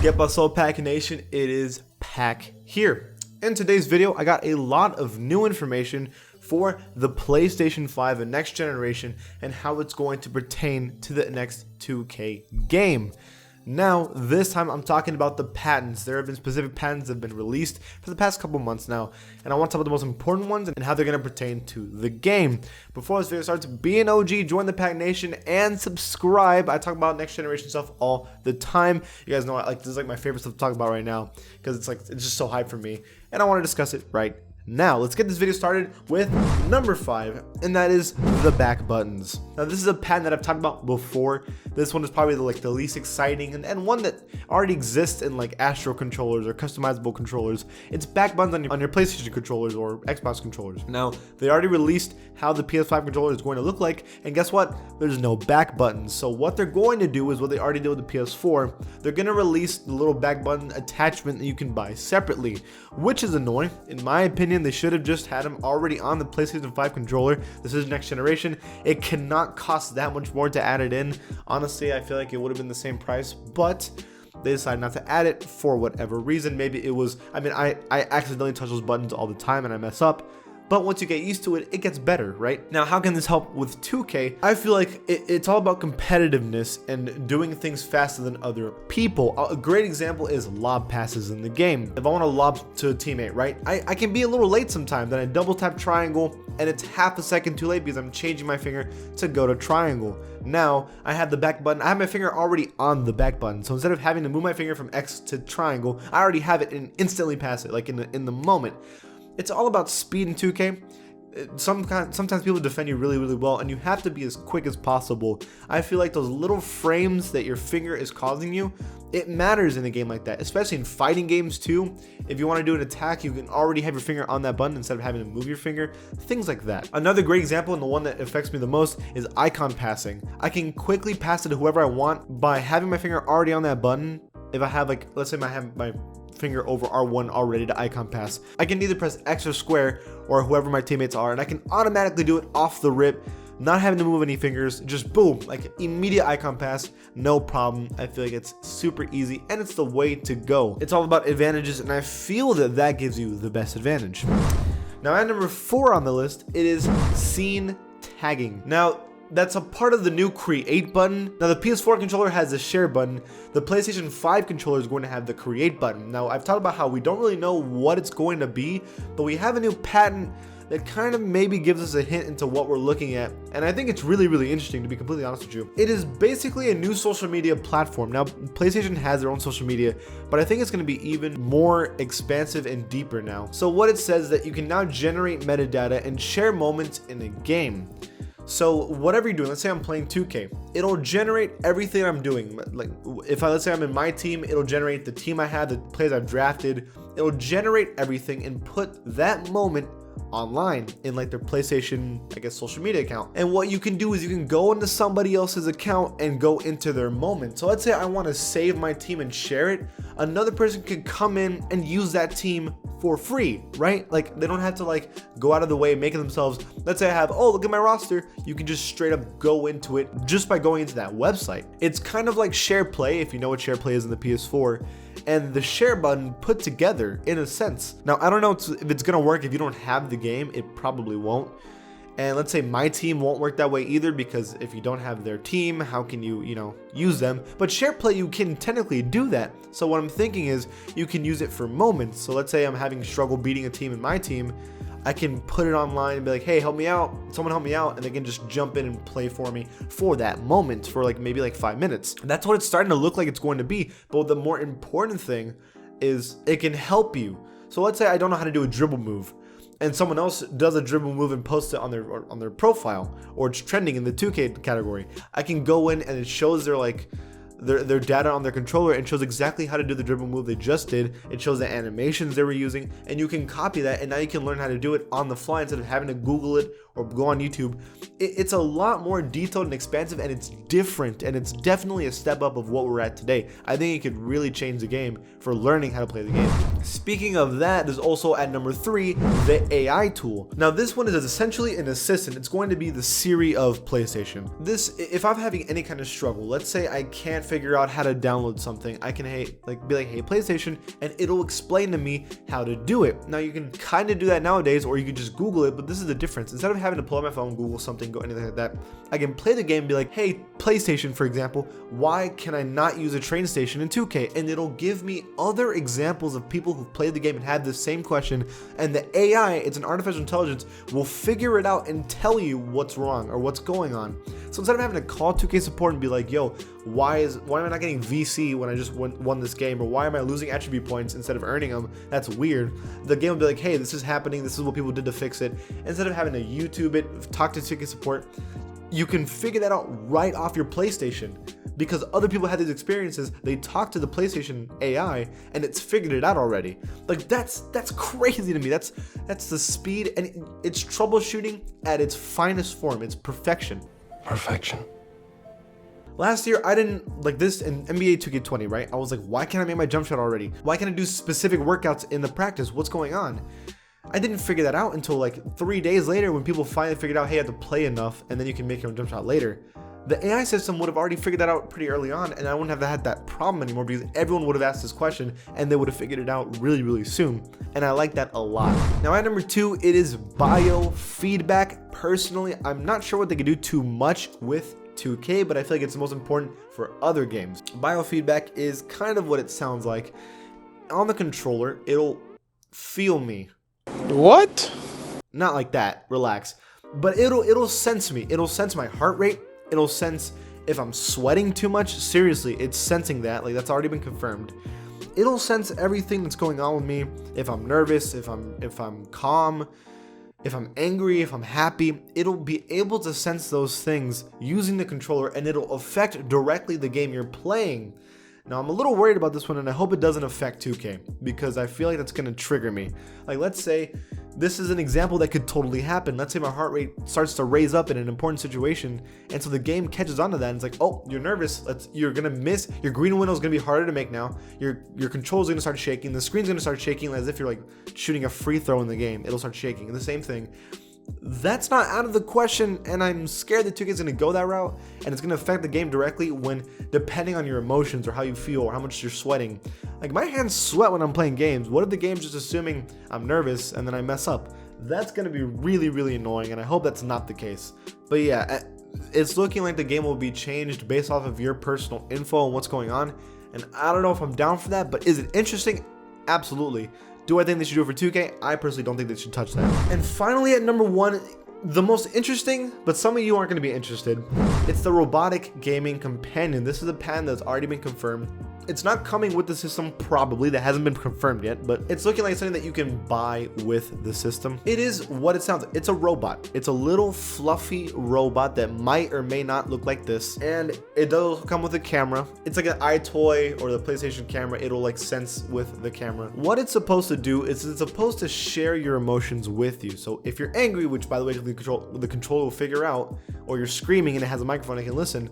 Yep, so Pack Nation, it is Pack here. In today's video, I got a lot of new information for the PlayStation 5 and next generation and how it's going to pertain to the next 2K game. Now, this time I'm talking about the patents. There have been specific patents that have been released for the past couple months now, and I want to talk about the most important ones and how they're going to pertain to the game. Before this video starts, be an OG, join the Pack Nation, and subscribe. I talk about next generation stuff all the time. You guys know this is like my favorite stuff to talk about right now because it's just so hype for me, and I want to discuss it right now. Let's get this video started with number 5, and that is the back buttons. Now, this is a patent that I've talked about before. This one is probably the least exciting and one that already exists in like Astro controllers or customizable controllers. It's back buttons on your PlayStation controllers or Xbox controllers. Now, they already released how the PS5 controller is going to look like, and guess what? There's no back buttons. So what they're going to do is what they already did with the PS4. They're going to release the little back button attachment that you can buy separately, which is annoying. In my opinion, they should have just had them already on the PlayStation 5 controller. This is next generation. It cannot cost that much more to add it in. Honestly, I feel like it would have been the same price, but they decided not to add it for whatever reason. Maybe it was, I accidentally touch those buttons all the time and I mess up. But once you get used to it, it gets better, right? Now, how can this help with 2K? I feel like it's all about competitiveness and doing things faster than other people. A great example is lob passes in the game. If I want to lob to a teammate, right? I can be a little late sometimes, then I double tap triangle and it's half a second too late because I'm changing my finger to go to triangle. Now, I have the back button. I have my finger already on the back button. So instead of having to move my finger from X to triangle, I already have it and instantly pass it, like in the moment. It's all about speed in 2K. Sometimes people defend you really well, and you have to be as quick as possible. I feel like those little frames that your finger is causing you, it matters in a game like that, especially in fighting games too. If you want to do an attack, you can already have your finger on that button instead of having to move your finger, things like that. Another great example, and the one that affects me the most, is icon passing. I can quickly pass it to whoever I want by having my finger already on that button. If I have let's say I have my finger over R1 already to icon pass, I can either press X or square or whoever my teammates are, and I can automatically do it off the rip, not having to move any fingers, just boom, like immediate icon pass, no problem. I feel like it's super easy and it's the way to go. It's all about advantages, and I feel that gives you the best advantage. Now, at number 4 on the list, it is scene tagging. Now, that's a part of the new create button. Now, the PS4 controller has the share button. The PlayStation 5 controller is going to have the create button. Now, I've talked about how we don't really know what it's going to be, but we have a new patent that kind of maybe gives us a hint into what we're looking at. And I think it's really interesting, to be completely honest with you. It is basically a new social media platform. Now, PlayStation has their own social media, but I think it's going to be even more expansive and deeper now. So what it says is that you can now generate metadata and share moments in a game. So whatever you're doing, let's say I'm playing 2K, it'll generate everything I'm doing. Like let's say I'm in my team, it'll generate the team I have, the players I've drafted. It'll generate everything and put that moment online in like their PlayStation, social media account. And what you can do is you can go into somebody else's account and go into their moment. So let's say I want to save my team and share it. Another person could come in and use that team for free, right? Like, they don't have to go out of the way and make it themselves. Let's say I have, look at my roster. You can just straight up go into it just by going into that website. It's kind of like share play, if you know what share play is in the PS4, and the share button put together in a sense. Now, I don't know if it's gonna work if you don't have the game. It probably won't. And let's say my team won't work that way either, because if you don't have their team, how can you use them? But share play, you can technically do that. So what I'm thinking is you can use it for moments. So let's say I'm having struggle beating a team in my team. I can put it online and be like, hey, help me out. Someone help me out. And they can just jump in and play for me for that moment for maybe 5 minutes. And that's what it's starting to look like it's going to be. But the more important thing is it can help you. So let's say I don't know how to do a dribble move, and someone else does a dribble move and posts it on their profile, or it's trending in the 2K category. I can go in and it shows their data on their controller and shows exactly how to do the dribble move they just did. It shows the animations they were using, and you can copy that, and now you can learn how to do it on the fly instead of having to Google it or go on YouTube, it's a lot more detailed and expansive, and it's different, and it's definitely a step up of what we're at today. I think it could really change the game for learning how to play the game. Speaking of that, there's also at number 3, the AI tool. Now this one is essentially an assistant. It's going to be the Siri of PlayStation. This, if I'm having any kind of struggle, let's say I can't figure out how to download something, I can be like, hey PlayStation, and it'll explain to me how to do it. Now you can kind of do that nowadays, or you can just Google it, but this is the difference. Instead of having to pull out my phone, Google something, go anything like that, I can play the game and be like, hey PlayStation, for example, why can I not use a train station in 2K? And it'll give me other examples of people who've played the game and had the same question, and the AI, it's an artificial intelligence, will figure it out and tell you what's wrong or what's going on. So instead of having to call 2K support and be like, yo, why am I not getting VC when I just won this game, or why am I losing attribute points instead of earning them? That's weird. The game will be like, hey, this is happening, this is what people did to fix it. Instead of having to YouTube it, talk to 2K support, you can figure that out right off your PlayStation, because other people had these experiences. They talked to the PlayStation AI and it's figured it out already. Like that's crazy to me. That's the speed, and it's troubleshooting at its finest form. It's perfection. Perfection. Last year, I didn't like this in NBA 2K20, right? I was like, why can't I make my jump shot already? Why can't I do specific workouts in the practice? What's going on? I didn't figure that out until like 3 days later, when people finally figured out, hey, you have to play enough and then you can make your own jump shot later. The AI system would have already figured that out pretty early on, and I wouldn't have had that problem anymore, because everyone would have asked this question and they would have figured it out really, really soon. And I like that a lot. Now at number 2, it is biofeedback. Personally, I'm not sure what they could do too much with 2K, but I feel like it's the most important for other games. Biofeedback is kind of what it sounds like. On the controller, it'll feel me. What? Not like that, relax. But it'll sense me. It'll sense my heart rate. It'll sense if I'm sweating too much. Seriously, it's sensing that. Like, that's already been confirmed. It'll sense everything that's going on with me. If I'm nervous, if I'm calm, if I'm angry, if I'm happy, it'll be able to sense those things using the controller, and it'll affect directly the game you're playing. Now, I'm a little worried about this one, and I hope it doesn't affect 2K, because I feel like that's going to trigger me. Like, let's say this is an example that could totally happen. Let's say my heart rate starts to raise up in an important situation, and so the game catches on to that, and it's like, oh, you're nervous. You're going to miss. Your green window is going to be harder to make now. Your control's going to start shaking. The screen's going to start shaking as if you're like shooting a free throw in the game. It'll start shaking. And the same thing. That's not out of the question, and I'm scared that 2K is going to go that route, and it's going to affect the game directly when, depending on your emotions or how you feel or how much you're sweating. Like, my hands sweat when I'm playing games. What if the game's just assuming I'm nervous and then I mess up? That's going to be really, really annoying, and I hope that's not the case. But yeah, it's looking like the game will be changed based off of your personal info and what's going on, and I don't know if I'm down for that, but is it interesting? Absolutely. Do I think they should do it for 2K? I personally don't think they should touch that. And finally, at number 1, the most interesting, but some of you aren't going to be interested, it's the Robotic Gaming Companion. This is a patent that's already been confirmed. It's not coming with the system, probably. That hasn't been confirmed yet, but it's looking like something that you can buy with the system. It is what it sounds like. It's a robot. It's a little fluffy robot that might or may not look like this, and it does come with a camera. It's like an iToy or the PlayStation camera. It'll like sense with the camera. What it's supposed to do is it's supposed to share your emotions with you. So if you're angry, which by the way the controller will figure out, or you're screaming and it has a microphone and can listen,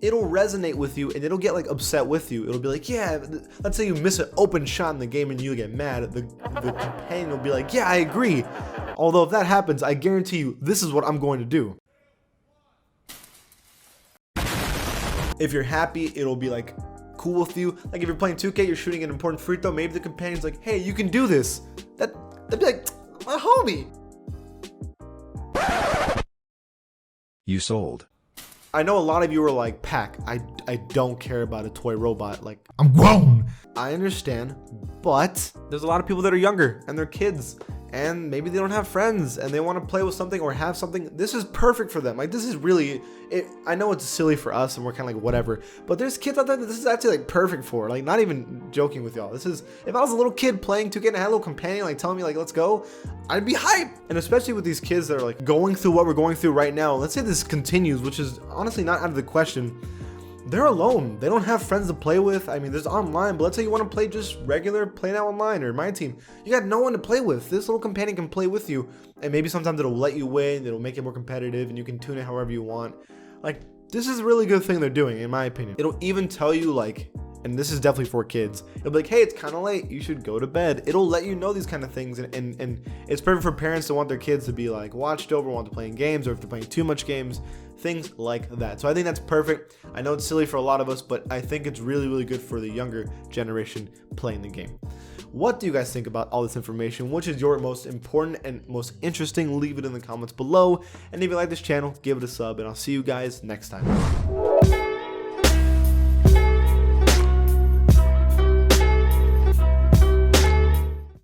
it'll resonate with you, and it'll get like upset with you. It'll be like, yeah, let's say you miss an open shot in the game and you get mad. The companion will be like, yeah, I agree. Although if that happens, I guarantee you, this is what I'm going to do. If you're happy, it'll be like cool with you. Like if you're playing 2K, you're shooting an important free throw, maybe the companion's like, hey, you can do this. That'd be like, my homie. You sold. I know a lot of you are like, Pac, I don't care about a toy robot. Like, I'm grown. I understand, but there's a lot of people that are younger and they're kids, and maybe they don't have friends and they want to play with something or have something. This is perfect for them. Like, this is really, I know it's silly for us and we're kind of like whatever, but there's kids out there that this is actually like perfect for. Like, not even joking with y'all. This is, if I was a little kid playing 2K and I had a little companion like telling me like, let's go, I'd be hyped. And especially with these kids that are like going through what we're going through right now. Let's say this continues, which is honestly not out of the question. they're alone. They don't have friends to play with. I mean, there's online, but let's say you want to play just regular Play Now Online or My Team. You got no one to play with. This little companion can play with you, and maybe sometimes it'll let you win. It'll make it more competitive, and you can tune it however you want. Like, this is a really good thing they're doing, in my opinion. It'll even tell you, like, and this is definitely for kids, it'll be like, hey, it's kind of late, you should go to bed. It'll let you know these kind of things, and it's perfect for parents to want their kids to be like watched over, want to play games, or if they're playing too much games, things like that. So I think that's perfect. I know it's silly for a lot of us, but I think it's really, really good for the younger generation playing the game. What do you guys think about all this information? Which is your most important and most interesting? Leave it in the comments below. And if you like this channel, give it a sub, and I'll see you guys next time.